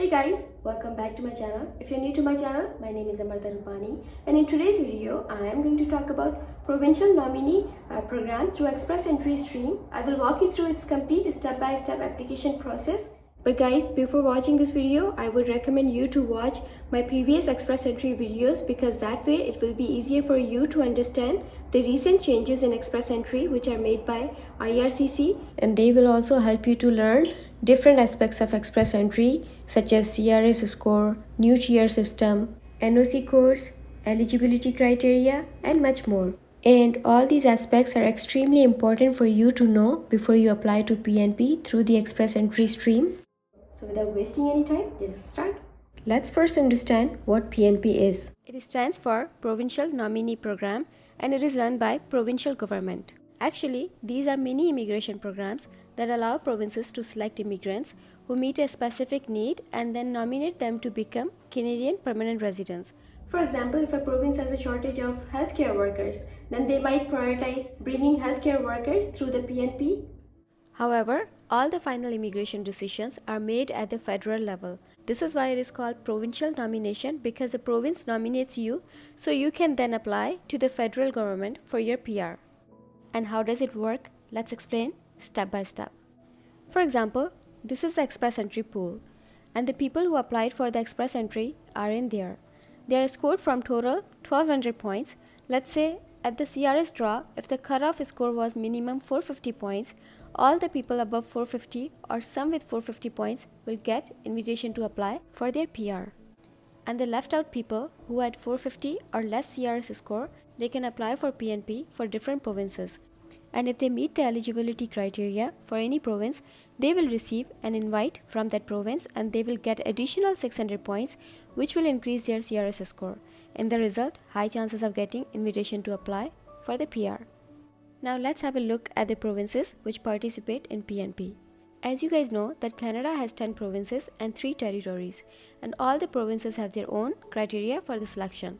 Hey guys, welcome back to my channel. If you're new to my channel, my name is Alberta and in today's video, I am going to talk about Provincial Nominee Program through Express Entry Stream. I will walk you through its complete step-by-step application process. But guys, before watching this video, I would recommend you to watch my previous Express Entry videos because that way it will be easier for you to understand the recent changes in Express Entry which are made by IRCC, and they will also help you to learn different aspects of Express Entry such as CRS score, new tier system, NOC codes, eligibility criteria, and much more. And all these aspects are extremely important for you to know before you apply to PNP through the Express Entry stream. So without wasting any time, let's start. Let's first understand what PNP is. It stands for Provincial Nominee Program and it is run by provincial government. Actually, these are mini immigration programs that allow provinces to select immigrants who meet a specific need and then nominate them to become Canadian permanent residents. For example, if a province has a shortage of healthcare workers, then they might prioritize bringing healthcare workers through the PNP. However, all the final immigration decisions are made at the federal level. This is why it is called provincial nomination, because the province nominates you, so you can then apply to the federal government for your PR. And how does it work? Let's explain step by step. For example, this is the Express Entry pool, and the people who applied for the Express Entry are in there. They are scored from total 1200 points. Let's say at the CRS draw, if the cutoff score was minimum 450 points, all the people above 450 or some with 450 points will get invitation to apply for their PR. And the left out people who had 450 or less CRS score, they can apply for PNP for different provinces. And if they meet the eligibility criteria for any province, they will receive an invite from that province and they will get additional 600 points, which will increase their CRS score. In the result, high chances of getting invitation to apply for the PR. Now let's have a look at the provinces which participate in PNP. As you guys know that Canada has 10 provinces and 3 territories, and all the provinces have their own criteria for the selection.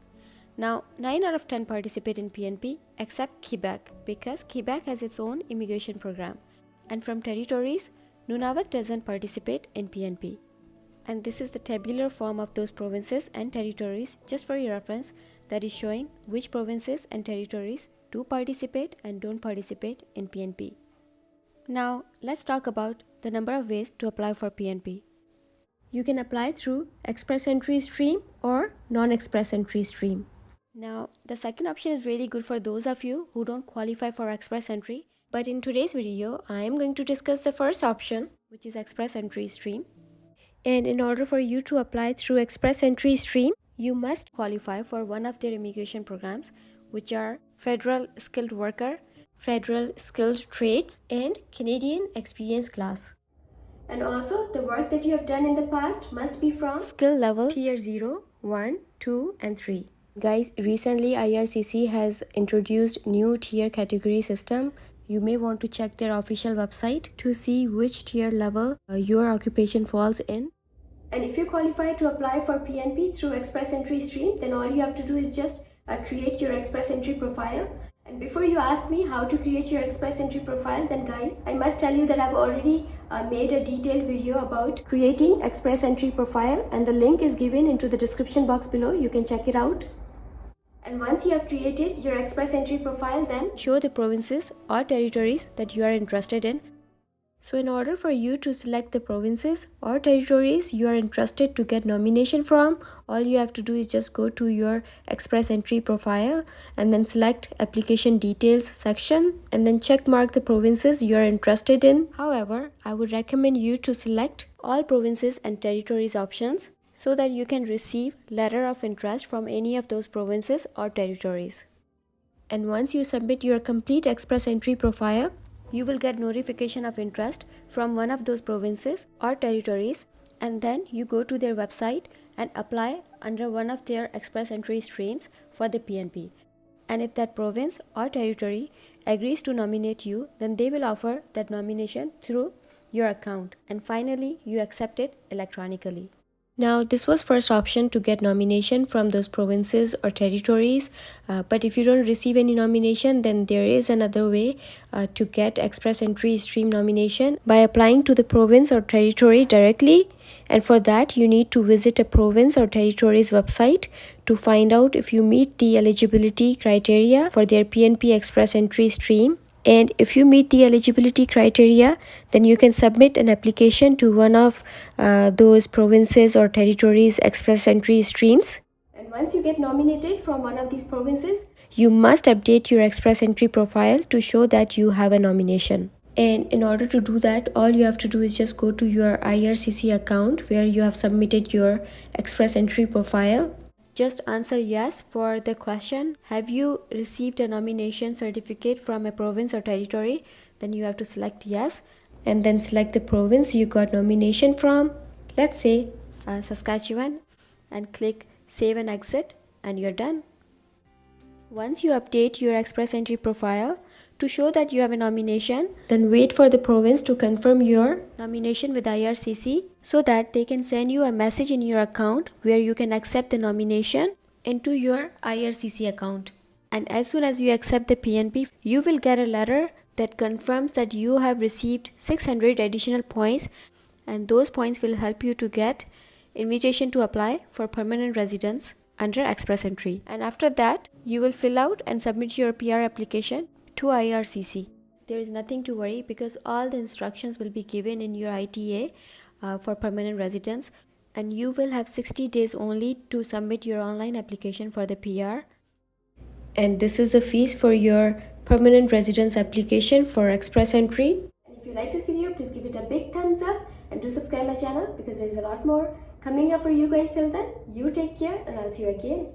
Now 9 out of 10 participate in PNP except Quebec, because Quebec has its own immigration program. And from territories, Nunavut doesn't participate in PNP. And this is the tabular form of those provinces and territories, just for your reference, that is showing which provinces and territories do participate and don't participate in PNP. Now let's talk about the number of ways to apply for PNP. You can apply through Express Entry stream or non-Express Entry stream. Now the second option is really good for those of you who don't qualify for Express Entry, but in today's video I am going to discuss the first option, which is Express Entry stream. And in order for you to apply through Express Entry stream, you must qualify for one of their immigration programs, which are Federal Skilled Worker, Federal Skilled Trades, and Canadian Experience Class. And also, the work that you have done in the past must be from skill level tier 0, 1, 2, and 3. Guys, recently IRCC has introduced new tier category system. You may want to check their official website to see which tier level your occupation falls in. And if you qualify to apply for PNP through Express Entry stream, then all you have to do is just create your Express Entry profile. And before you ask me how to create your Express Entry profile, then guys, I must tell you that I've already made a detailed video about creating Express Entry profile, and the link is given into the description box below. You can check it out. And once you have created your Express Entry profile, then show the provinces or territories that you are interested in. So in order for you to select the provinces or territories you are interested to get nomination from, all you have to do is just go to your Express Entry profile and then select application details section and then check mark the provinces you are interested in. However, I would recommend you to select all provinces and territories options so that you can receive letter of interest from any of those provinces or territories. And once you submit your complete Express Entry profile, you will get notification of interest from one of those provinces or territories, and then you go to their website and apply under one of their Express Entry streams for the PNP. And if that province or territory agrees to nominate you, then they will offer that nomination through your account, and finally you accept it electronically. Now, this was first option to get nomination from those provinces or territories. But if you don't receive any nomination, then there is another way to get express entry stream nomination by applying to the province or territory directly. And for that, you need to visit a province or territory's website to find out if you meet the eligibility criteria for their PNP express entry stream. And if you meet the eligibility criteria, then you can submit an application to one of those provinces or territories express entry streams. And once you get nominated from one of these provinces, you must update your express entry profile to show that you have a nomination. And in order to do that, all you have to do is just go to your IRCC account where you have submitted your express entry profile. Just answer yes for the question. Have you received a nomination certificate from a province or territory? Then you have to select yes and then select the province you got nomination from. Let's say Saskatchewan, and click save and exit, and you're done. Once you update your express entry profile to show that you have a nomination, then wait for the province to confirm your nomination with IRCC so that they can send you a message in your account where you can accept the nomination into your IRCC account. And as soon as you accept the PNP, you will get a letter that confirms that you have received 600 additional points, and those points will help you to get invitation to apply for permanent residence under express entry. And after that, you will fill out and submit your PR application to IRCC. There is nothing to worry because all the instructions will be given in your ITA for permanent residence, and you will have 60 days only to submit your online application for the PR. And this is the fees for your permanent residence application for express entry. And if you like this video, please give it a big thumbs up and do subscribe my channel because there is a lot more coming up for you guys. Till then, you take care and I'll see you again.